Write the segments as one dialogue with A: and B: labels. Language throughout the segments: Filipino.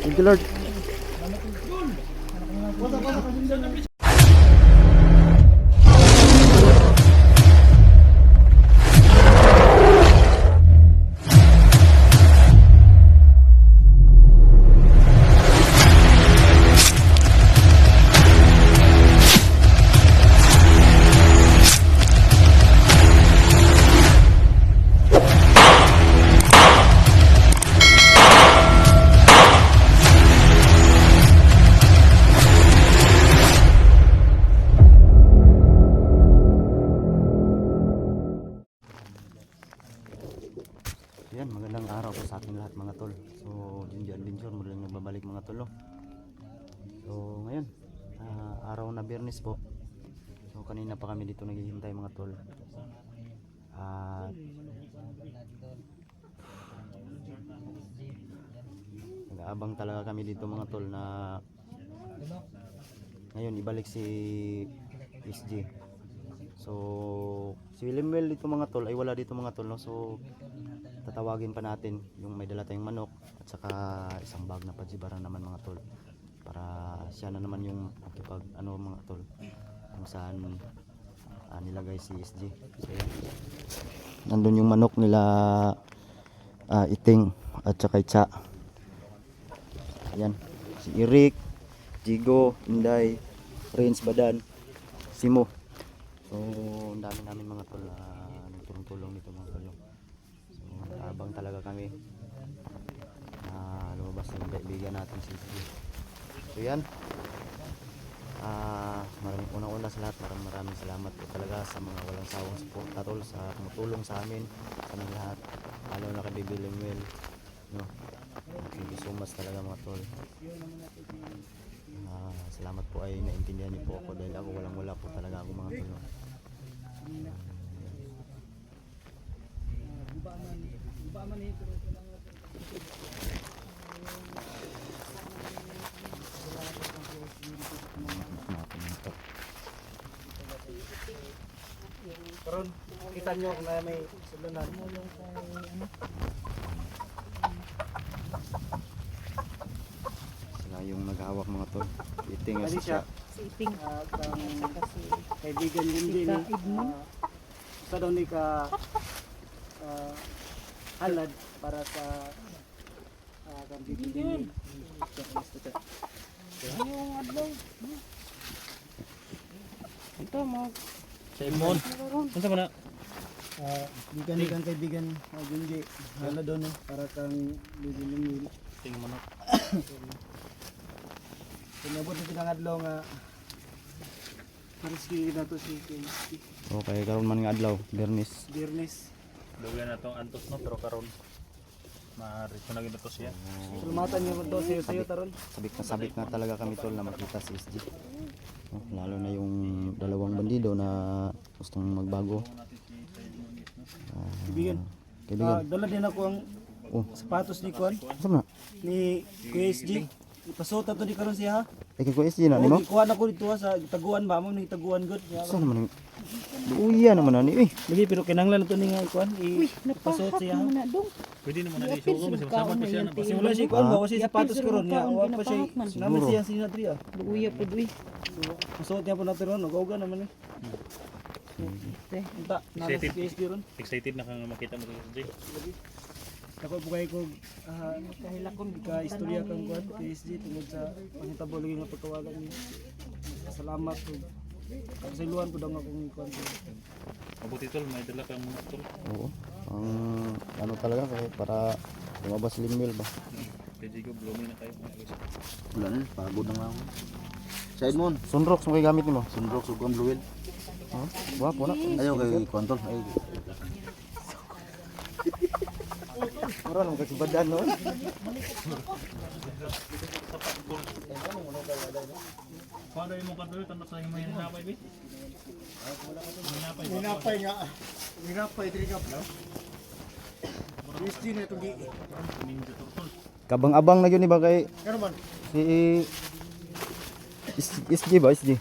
A: Thank you, Lord. Yan, magandang araw po sa ating lahat mga tol. So, Jinji Adventure muli lang nagbabalik mga tol. So, ngayon, araw na Biyernes po. So, kanina pa kami dito naghihintay mga tol. At nag-aabang talaga kami dito mga tol na ngayon ibalik si SG. So, si William dito mga tol ay wala dito mga tol, no? So, tatawagin pa natin yung may dala tayong manok at saka isang bag na pajibaran naman mga tol, para siya na naman yung makipag ano mga tol kung saan nilagay si SG. So, yan. Nandun yung manok nila Iting at saka Itcha. Ayan, si Eric, Jigo, Inday, Prince, Badan, Simo. So, ang dami namin mga tol nagtulong-tulong dito mga tol. So, abang talaga kami lumabas ng kaibigan natin si SG. So, yan. Maraming unang-una sa lahat, maraming salamat po talaga sa mga walang sawang support tol, sa tumutulong sa amin, sa mga lahat, lalo na kay Baby Lemuel, no? Thank you so much talaga mga tol. Salamat po ay naintindihan niyo po ako dahil ako walang-wala po talaga ako mga tol.
B: Karon kita nyo kung may sulunan.
A: Sila yung naghahawak mga tol. Iting
B: Kasi
A: siya.
C: Si Iting
B: At
C: kasi
B: kaibigan din
C: si
B: din.
C: Edmond.
B: Sa daw ni ka halad para sa kaibigan din.
C: yung adlaw. Ito mo.
D: Simon. Unsa man na?
B: Kaibigan Junji halad daw no para kang bibili.
D: Ting manok.
B: Pinabot ni pinangadlaw nga Mariski na to si Kenski.
A: Okay, karon man nga adlaw, Biyernes.
B: Biyernes.
D: Dugay na tong antos no pero karon maarito na gid to siya.
B: Salamatan niyo to sa'yo taron.
A: Sabik na talaga kami tol na makita si SG. Lalo na yung dalawang bandido na gustong magbago.
B: Kaibigan.
A: Kaibigan.
B: Dala din ako ang sapatos ni Kwan,
A: Saan na?
B: ni QSG. Ipasuta to di karon siya ha.
A: Kay ko SG na nimo?
B: Kuha na ko dito ha, sa taguan ba mo ni taguan good.
A: Saan naman? Uya naman ani.
B: Lagi pero kinahanglan to ni nga Kwan ipasuot siya ha.
C: Muna dong.
D: Pwede naman na i-show mas masama pa siya na
B: Kasi wala si Kwan ba kasi sapatos
C: Yapis,
B: karon nga.
C: kaon,
B: Wa pa siya.
C: ginapahak man.
B: Naman siya sinatri ha.
C: Luya po dui.
B: Pasuot niya po natin ron, uga naman eh. Unta, nala si
D: Excited.
B: QSG ron.
D: Excited na kang makita mo to si
B: Ako po kayo kong kahilakon ka istorya kang Kwan QSG tungod sa pangitabo lagi nga pagkawalan niya. Salamat po. Kasiluan po daw nga kong Kwan.
D: Mabuti tol, may dala kang manok tol.
A: Oo. Ang ano talaga kay para lumabas limil ba?
D: Pwede ko blooming na kayo.
E: Bulan, pagod na nga ako. Sa Edmond,
A: Sunrox mo kay gamit nimo?
E: sunrok, sugon, bluwil.
A: Oh, wapo na.
E: Ayaw kay kontol. Ay,
A: Mura nang kasibadan no.
D: Paano yung mga tol tanong sa imong hinapay bi?
B: Minapay nga. Minapay diri ka pa. QSG na itong gi.
D: Ninja to tol.
A: Kabang-abang na yun ba kay
B: Kano man?
A: si SG ba SG?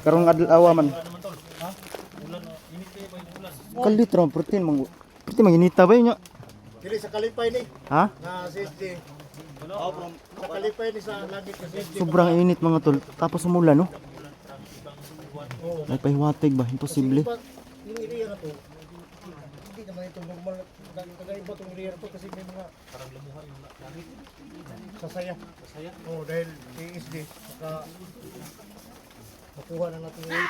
A: Karong adlaw man.
D: Naman tol. Ha? Ulan init kayo ba yung ulan?
A: Kalitra protein manginita ba yun?
B: Dili sa kalipay ni
A: Ha?
B: na SSD.
F: Nakalipay ni sa langit kasi.
A: Sobrang init mga tol. Tapos umulan, no? May pahiwatig ba? Imposible.
F: Yung area na to, hindi naman ito normal. Kagaiba itong area na to kasi may mga parang lamuhan yung langit. Sasaya. Sasaya? Oo, dahil TSD. Saka makuha na natin yung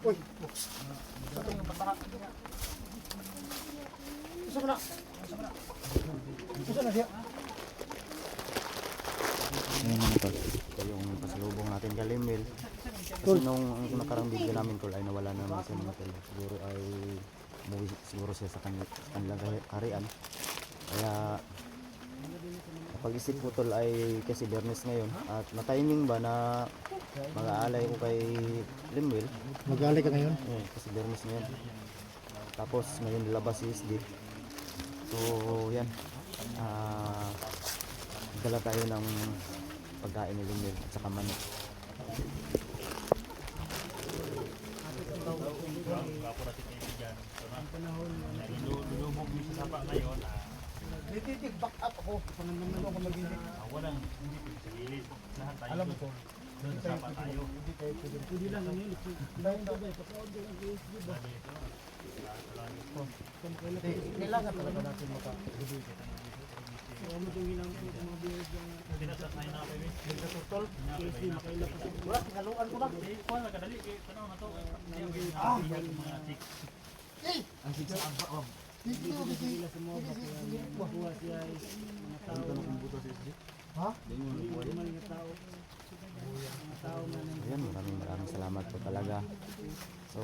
F: uy! Isa mo na! Isa na siya!
A: Ayan mga tol. Ito yung pasalubong natin kay Limil. Kasi nung nakarang video namin tol ay nawala naman siya mga tol. Siguro ay umuwi siguro siya sa kanilang harian. Kaya napag-isip ko tol ay kasi Bernes ngayon at na-timing ba na mag-aalay ko kay Limil.
F: Mag-alay ka ngayon?
A: Kasi Bernes ngayon. Tapos ngayon lalabas si SD. So yan. Dala tayo ng pagkain ni Limil at saka manok.
D: Lulubog mo sa sapa ngayon.
F: Nititig back up ako. Pananaman ako mag-init.
D: Walang hindi pwede sa gilid. Lahat tayo.
F: Alam mo ko.
D: Doon sa sapa tayo.
F: Hindi tayo pwede.
B: Pwede lang ang yun.
F: Dahil na ba? Kailangan talaga natin maka-review.
B: Ano itong ilang mga biyos ng
D: Pinasasay na kami.
F: Nagkatutol.
B: KSD makailap ako.
F: Wala, tinaluan ko lang.
D: Kuha na kadali. Tanong na to. Mga tik.
B: Sila sa mga makuha siya is mga tao.
F: Ha?
B: Mga tao. Mga tao na
A: Ayan, maraming salamat po talaga. So,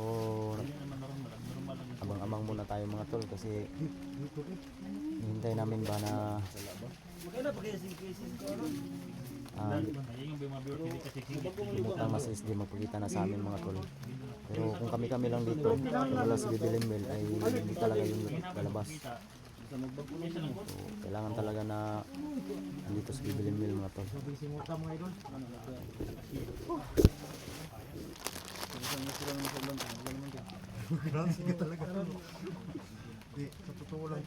A: abang-abang muna tayo mga tol kasi hihintay namin ba na
D: Ayun yung mga viewer hindi kasi
A: lumutang mas SD magpakita na sa amin mga tol. Pero kung kami lang dito, kung wala si Bibi Limil ay hindi talaga yung lalabas. So, kailangan talaga na nandito si Bibi Limil mga tol.
F: Simuta mga idol. Sige talaga. Hindi, sa totoo lang.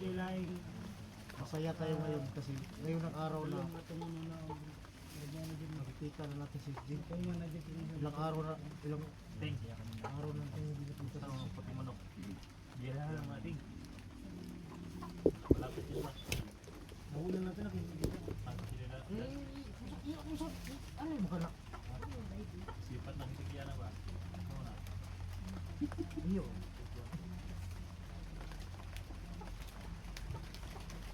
F: Masaya tayo ngayon kasi ngayon ang araw na nakikita na natin si Jim. Ilang araw na, ilang araw na tayo binipita sa mga
D: pati manok. Diyan lang natin. Malapit yun na.
B: Nahulan natin na
F: ano yung mukha na?
D: Sipat ng bigyan na ba? Ano na?
F: Iyo.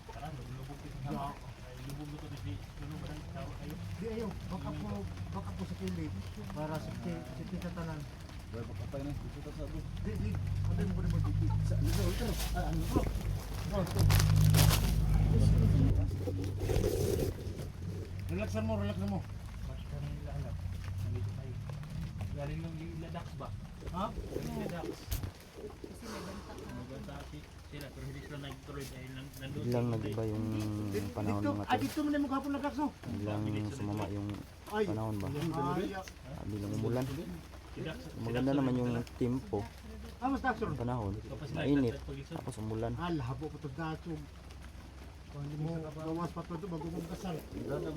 D: Karang lubog ko sa sama. Ay lubog ko di kuno ba nang tawag kayo?
F: Di ayo, baka po sa kilig para sa kita tanan. Wala pa kapay na, dito sa ato. Di, ano mo ba dito? Sa ito. Ano bro? Relaxan mo.
D: Galing ng Ladax ba?
F: Ha?
D: Ladax. Maganda sila pero hindi sila nagtuloy dahil nandun.
A: Biglang nag-iba yung panahon
F: Dito,
A: mga tol.
F: dito mo na mo kahapon naglax no?
A: Biglang sumama yung
F: Ay.
A: panahon ba?
F: Ay.
A: Biglang umulan. Maganda naman yung tempo,
F: Mas daxon.
A: yung panahon. Mainit, tapos umulan.
F: Habo po to daxon. Hindi mo gawas pa to bago mo kasal. Bago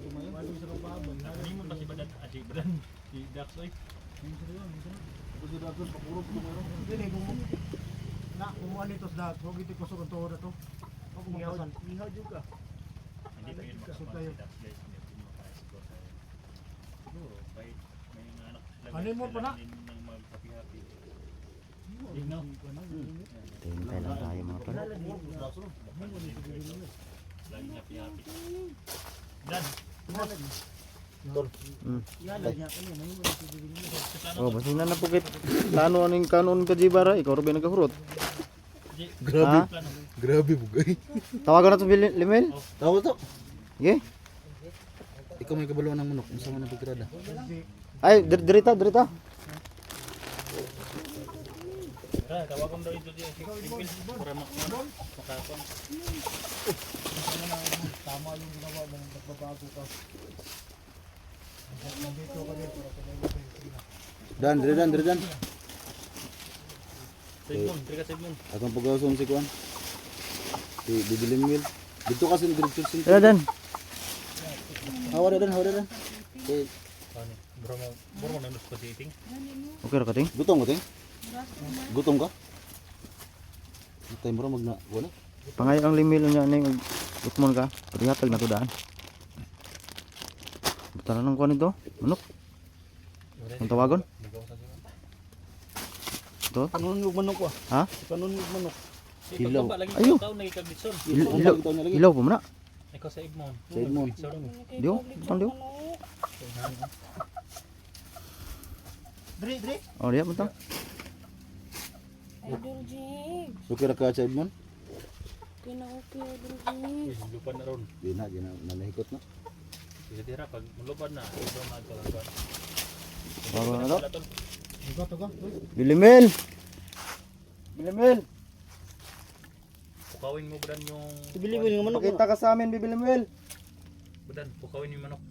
F: sa kababang.
D: Ano mo kasi badan ati badan si Dax oy.
F: Kasi daxon pakurog mo meron. Dili mo. Na kumuha nito sa daxon, gito ko sa kanto na to. Ako mo kasal.
B: Ihaw juga.
D: Hindi pa yun
F: Kasal
D: makapag
F: tayo.
D: si Dax guys. Hindi mo kaya siguro tayo. Siguro may mga anak sila.
F: Ano mo pa na?
D: Nang magpapi-happy. Tingnan.
A: Hintay lang tayo mga tol.
D: Lagi happy-happy. Dan.
B: Yala niya kayo. Ngayon mo na
A: Oh, basta na po kit. Kanon ka Jibara, ikaw rin nagahurot.
D: Grabe.
E: Grabe bugay.
A: Tawagan na to Limil.
E: Tawo to.
A: Sige.
E: Ikaw may kabaluan ng manok, unsa man ang paggrada?
A: Ay, dirita.
D: Tawagan daw ito diyan. Para makakon.
F: Tama yung ginawa mo nagbabago ka. Nandito ka din para tumayo kayo.
E: Dan.
D: Sigmund, trika Sigmund.
E: Akong pagawson si Kuan. Si Bibiling Mil. Dito kasi diretso sin.
A: Tara Dan.
E: Hawa dan. Okay.
D: Ano, bro mo nandun ko si iting.
A: Okay ra ka ting.
E: Gutom ka ting? Gutom ka? Itay mo ra magna wala.
A: Pangay ang limil niya ning utmon ka. Padihatag na to daan. Butara nang kuan ito. Manok. Ang tawagon? Ito?
B: Kanon yung manok ko.
A: Ha?
B: Kanon yung manok.
E: Hilaw.
D: Pagkaba lagi
A: Ayo.
D: ikaw nagikagdison.
A: Ilaw pa mo na.
D: Ikaw sa Igmon.
E: Sa Igmon.
A: Dio, butang dio.
F: Dre.
A: Oh, dia butang.
C: Idol Jig.
E: Okay ra ka sa Edmond?
C: Okay, Idol Jig.
D: Lupan na ron.
E: Di na nanahikot na.
D: Bisa dira pag mulupad na. Ito na ito.
A: Bago na to.
F: Tuga.
A: Bilimil. Bilimil.
D: Pukawin mo budan yung...
B: Ibili mo yung manok.
A: Pakita ka sa amin, Bilimil.
D: Budan, pukawin yung manok.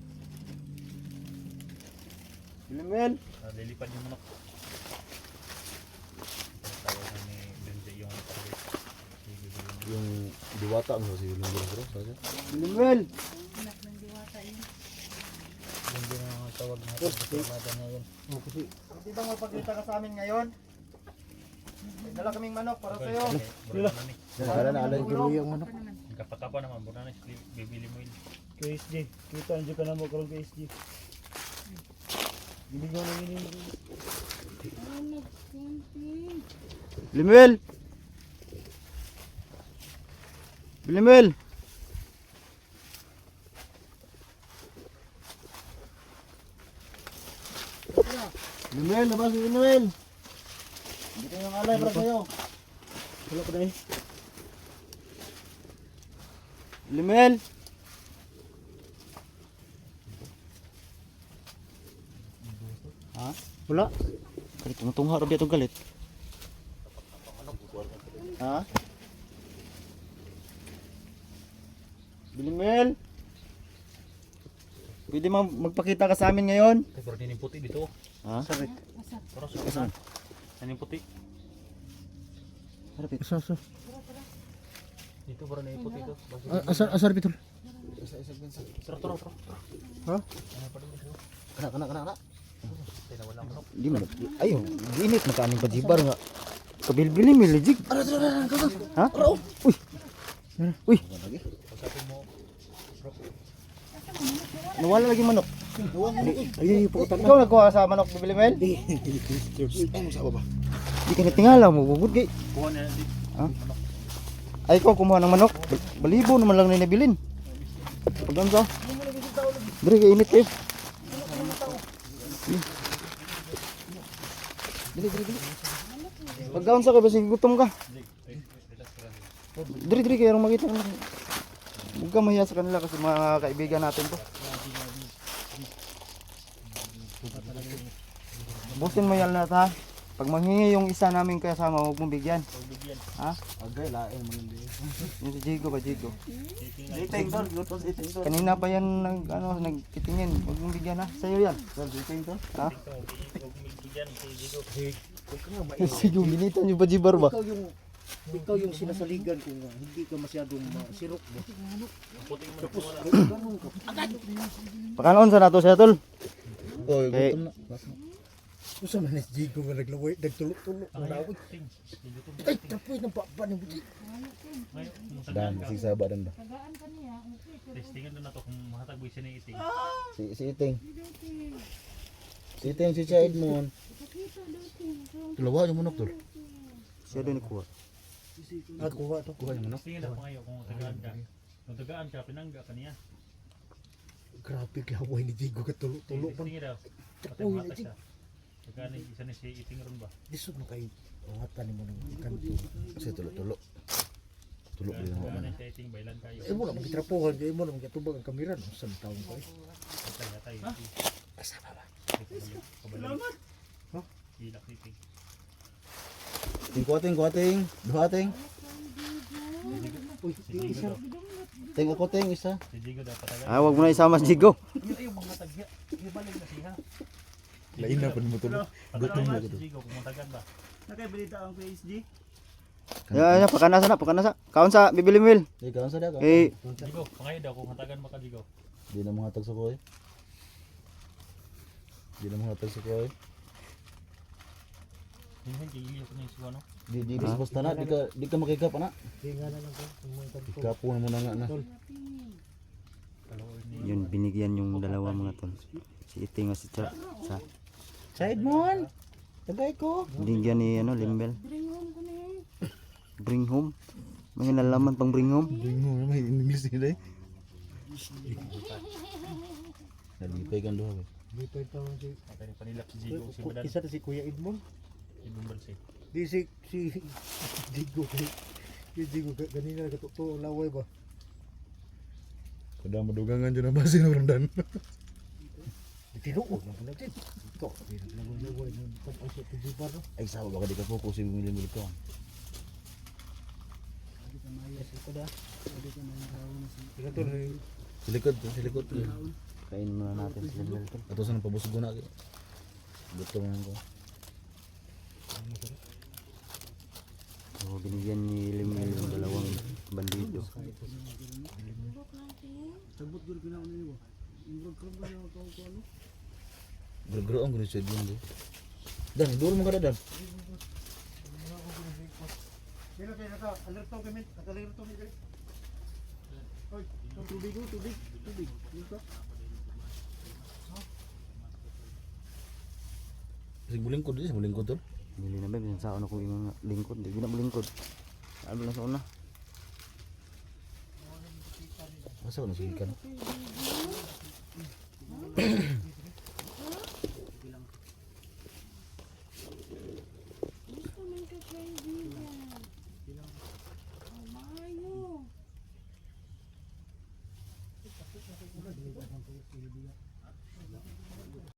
A: Bilimil.
D: Lilipad yung manok. Tawagan ni Benji yung target.
E: Yung diwata mo si Lunggo bro. Sa
A: Bilimil.
D: Benji na tawag natin. Pagkamada na yun.
A: Hindi bang magpakita ka sa amin ngayon? May dala kaming manok para sa'yo.
D: Budan na ni.
E: Kala na alay guro yung manok.
D: Kapatapa naman. Budan na bibili mo yun.
B: KSG. Kita nyo ka na mo karon KSG. Biligaw na yun yung...
A: Bilimil. Bilimil.
E: Bilimil, labas si Bilimil. Hindi kayong alay para sa'yo.
B: Wala ko na eh.
A: Bilimil. Ha? Wala. Galit, tungha ro dito galit. Ha? Bilimil. Pwede magpakita ka sa amin ngayon?
D: Pero din yung puti dito.
A: Ha?
D: Pero sa ano yung puti?
A: Harapit.
D: Dito para na yung puti ito.
E: Asar betul.
D: Tro.
E: Ha? Kana.
D: Kaya wala manok.
A: Di man. Ayun, ginit makaning pajibar nga. Kabilbili mi lejig. Ha? Uy. Uy,
D: Pagkapin mo.
A: nawala lagi manok.
E: Ay, pukutan
A: Ikaw nagkuha sa manok bibili Mel?
E: Ano sa baba?
A: Di ka natingala mo, bubud kay.
D: Kuha na yan.
A: Ha? Ay, ikaw kumuha ng manok. Balibo naman lang na nabilin. Pagdam sa. Dre, kay init eh. Dili. Pagdaon sa ka, basi gutom ka. Dre, kaya rong makita ka. Huwag ka mahiya sa kanila kasi mga kaibigan natin to. Busin mo yan lahat ha. Pag manghingi yung isa namin kasama, huwag mong bigyan. Ha?
E: Agay lain man hindi.
A: Yung si Jigo ba, Jigo? Kanina pa yan nagtitingin. Huwag mong bigyan ha. Sa'yo yan. Ha?
D: Bigyan si Jigo.
A: Jigo, ginitan yung Bajibar ba?
F: Ikaw yung sinasaligan ko nga, hindi ka masyadong sirok ba?
D: Puti mo
F: Tapos,
D: na.
F: ganun ka.
A: Pakanoon sa nato siya tol.
E: Oh,
A: Okay.
E: gutom na.
F: Gusto man ni Jigo nga naglaway, nagtulog-tulog. Ang laway. Ay, tapoy ng papa ni Buti.
E: Dan si saba dan ba.
D: Testingan na to kung mahatag mo siya ng iting.
E: Si Iting. Si Iting si Cha Edmond. Tulawa yung manok tol.
A: Siya din kuha.
F: At kuha to.
E: Kuha yung manok.
D: Testingan na po ngayon kung tagaan ka. Kung tagaan ka, pinangga ka niya.
F: Grabe kaway ni Jigo ka tulog-tulog pa.
D: Testingan daw. Patay mata siya. Tagaan na isa ni si iting ron ba?
F: Lisod na kayo. Ungatan mo ng kanto.
E: Kasi tulo. Tulog din ako
D: Tagaan
E: man.
D: na siya iting bailan kayo.
F: Eh mo na magitrapuhan kayo mo na magkatubag ang kamera no sa taon ko.
D: Patay.
F: Asa ba ba?
D: Salamat. Ilak iting.
E: Kuating. Duhating.
F: Uy, isa.
E: Ting ako ting isa.
D: Si Jigo daw patagaan.
A: Ah, huwag mo na isama si Jigo.
D: Yung mga tagya. Ibalik na siya.
E: Lain na pun mo tulog.
D: Gutom na si Jigo kung matagan ba.
B: Nakaibalita ang KSG.
A: Ya, pakanasa na. Kaon sa bibili Mel.
E: Ikaw sa daga.
A: Eh,
D: Jigo, pangayo daw kung matagan mo ka Jigo.
E: Di na mga tag sa koy. Di na mga tag sa koy.
D: Minsan gigiliw ko na yung suwa, no?
E: Di basta na, di ka makikap na.
F: Tingnan na lang ko. Kung may tagpo.
E: Ikapo na mo na nga na.
A: Yun, binigyan yung dalawa mga tol. Si Iting at si sa
E: Sa Edmond. Tagay ko.
A: binigyan ni ano, Limbel.
C: Bring home ko na eh.
A: Bring home. May nalaman pang bring home.
E: Bingo na may English ni dai. Nalipay kan doha.
F: Di pa ito si...
D: Kaya ni panilap si Jigo, si Badan,
F: Isa na si Kuya Edmond.
D: si Bumbalsi.
F: Di si Digo kay si Digo kanina nagatuto laway ba?
E: Kada madugangan dyan na basi na rundan.
F: Tinuod man natin. Ito, di laway nang pag-asya sa jibar no.
E: Ay sawa baka di ka fokus yung milimil ko.
F: Ito to
E: Silikod.
A: Kain muna natin si Limbel tol.
E: Ato sa pabusog na kay. Buto man ko.
A: So binigyan ni Limbel yung dalawang bandido.
E: Gro-gro ang gusto din do. Dan, duro mo kada dan.
F: Sino kaya naka-alerto kami? Naka-alerto kami dali. Oy, tubig. Dito.
E: Sig bulingkod di, bulingkod to.
A: Bili na ba bisan sa ano ko yung lingkod, di na lingkod. Ano lang sa una.
E: Asa ko na sige kan.